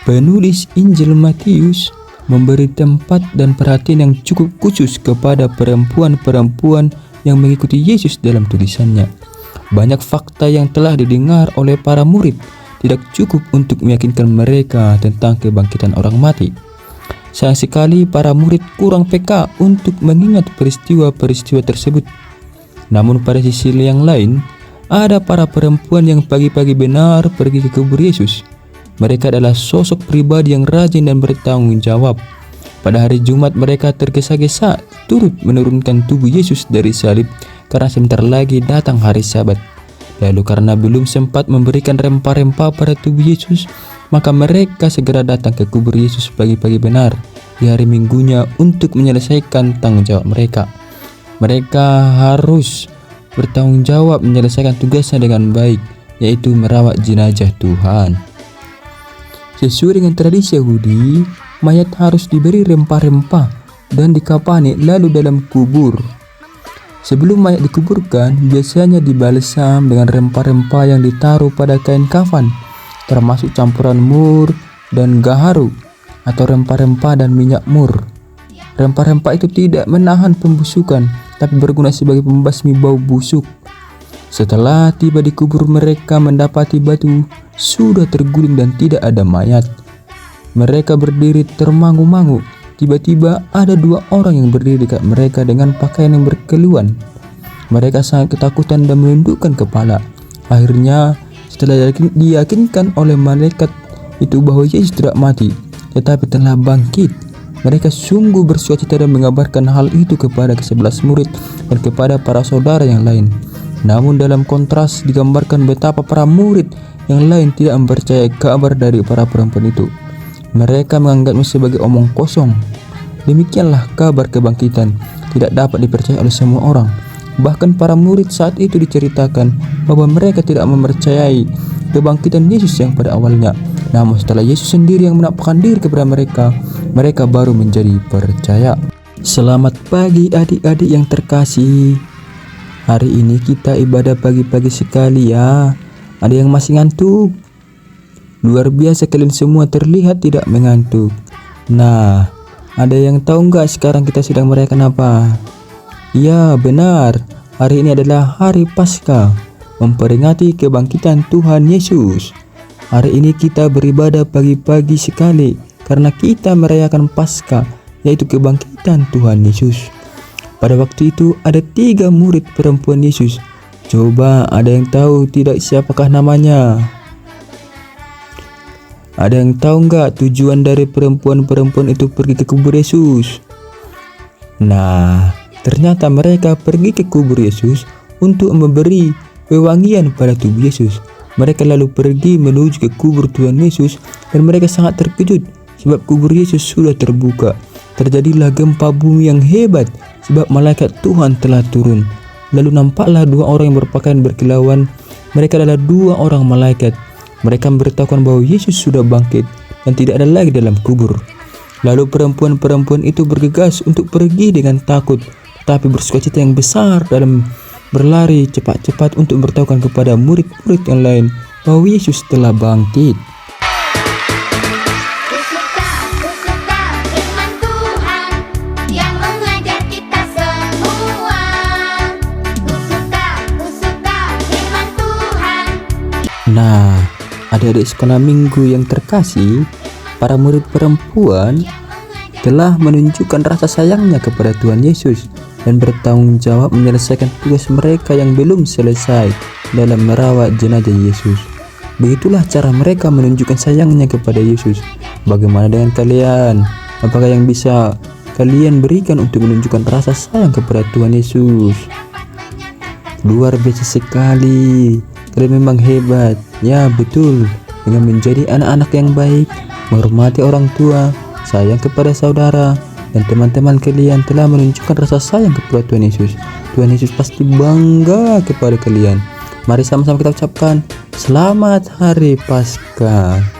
Penulis Injil Matius memberi tempat dan perhatian yang cukup khusus kepada perempuan-perempuan yang mengikuti Yesus dalam tulisannya. Banyak fakta yang telah didengar oleh para murid tidak cukup untuk meyakinkan mereka tentang kebangkitan orang mati. Sayang sekali para murid kurang peka untuk mengingat peristiwa-peristiwa tersebut. Namun pada sisi yang lain, ada para perempuan yang pagi-pagi benar pergi ke kubur Yesus. Mereka adalah sosok pribadi yang rajin dan bertanggung jawab. Pada hari Jumat mereka tergesa-gesa turut menurunkan tubuh Yesus dari salib karena sebentar lagi datang hari Sabat. Lalu karena belum sempat memberikan rempah-rempah pada tubuh Yesus, maka mereka segera datang ke kubur Yesus pagi-pagi benar di hari Minggunya untuk menyelesaikan tanggung jawab mereka. Mereka harus bertanggung jawab menyelesaikan tugasnya dengan baik, yaitu merawat jenazah Tuhan. Sesuai dengan tradisi Yahudi, mayat harus diberi rempah-rempah dan dikafani lalu dalam kubur. Sebelum mayat dikuburkan, biasanya dibalsam dengan rempah-rempah yang ditaruh pada kain kafan, termasuk campuran mur dan gaharu atau rempah-rempah dan minyak mur. Rempah-rempah itu tidak menahan pembusukan, tapi berguna sebagai pembasmi bau busuk. Setelah tiba di kubur, mereka mendapati batu sudah terguling dan tidak ada mayat. Mereka berdiri termangu-mangu. Tiba-tiba ada dua orang yang berdiri dekat mereka dengan pakaian yang berkeluhan. Mereka sangat ketakutan dan menundukkan kepala. Akhirnya setelah diyakinkan oleh malaikat itu bahwa Yesus tidak mati tetapi telah bangkit, mereka sungguh bersukacita dan mengabarkan hal itu kepada ke-11 murid dan kepada para saudara yang lain. Namun dalam kontras digambarkan betapa para murid yang lain tidak mempercayai kabar dari para perempuan itu. Mereka menganggapnya sebagai omong kosong. Demikianlah kabar kebangkitan tidak dapat dipercayai oleh semua orang. Bahkan para murid saat itu diceritakan bahwa mereka tidak mempercayai kebangkitan Yesus yang pada awalnya. Namun setelah Yesus sendiri yang menampakkan diri kepada mereka, mereka baru menjadi percaya. Selamat pagi adik-adik yang terkasih. Hari ini kita ibadah pagi-pagi sekali ya. Ada yang masih ngantuk? Luar biasa, kalian semua terlihat tidak mengantuk. Nah, ada yang tahu nggak sekarang kita sedang merayakan apa? Ya benar, hari ini adalah hari Paskah, memperingati kebangkitan Tuhan Yesus. Hari ini kita beribadah pagi-pagi sekali karena kita merayakan Paskah, yaitu kebangkitan Tuhan Yesus. Pada waktu itu ada 3 murid perempuan Yesus. Coba ada yang tahu tidak siapakah namanya? Ada yang tahu nggak tujuan dari perempuan-perempuan itu pergi ke kubur Yesus? Nah, ternyata mereka pergi ke kubur Yesus untuk memberi wewangian pada tubuh Yesus. Mereka lalu pergi menuju ke kubur Tuhan Yesus dan mereka sangat terkejut sebab kubur Yesus sudah terbuka. Terjadilah gempa bumi yang hebat sebab malaikat Tuhan telah turun. Lalu nampaklah 2 orang yang berpakaian berkilauan. Mereka adalah 2 orang malaikat. Mereka memberitahukan bahwa Yesus sudah bangkit dan tidak ada lagi dalam kubur. Lalu perempuan-perempuan itu bergegas untuk pergi dengan takut, tetapi bersukacita yang besar dalam berlari cepat-cepat untuk memberitahukan kepada murid-murid yang lain bahwa Yesus telah bangkit. Nah, adik-adik sekolah minggu yang terkasih, para murid perempuan telah menunjukkan rasa sayangnya kepada Tuhan Yesus dan bertanggung jawab menyelesaikan tugas mereka yang belum selesai dalam merawat jenazah Yesus. Begitulah cara mereka menunjukkan sayangnya kepada Yesus. Bagaimana dengan kalian? Apakah yang bisa kalian berikan untuk menunjukkan rasa sayang kepada Tuhan Yesus? Luar biasa sekali. Kalian memang hebat. Ya betul, dengan menjadi anak-anak yang baik, menghormati orang tua, sayang kepada saudara dan teman-teman kalian telah menunjukkan rasa sayang kepada Tuhan Yesus. Tuhan Yesus pasti bangga kepada kalian. Mari sama-sama kita ucapkan Selamat Hari Paskah.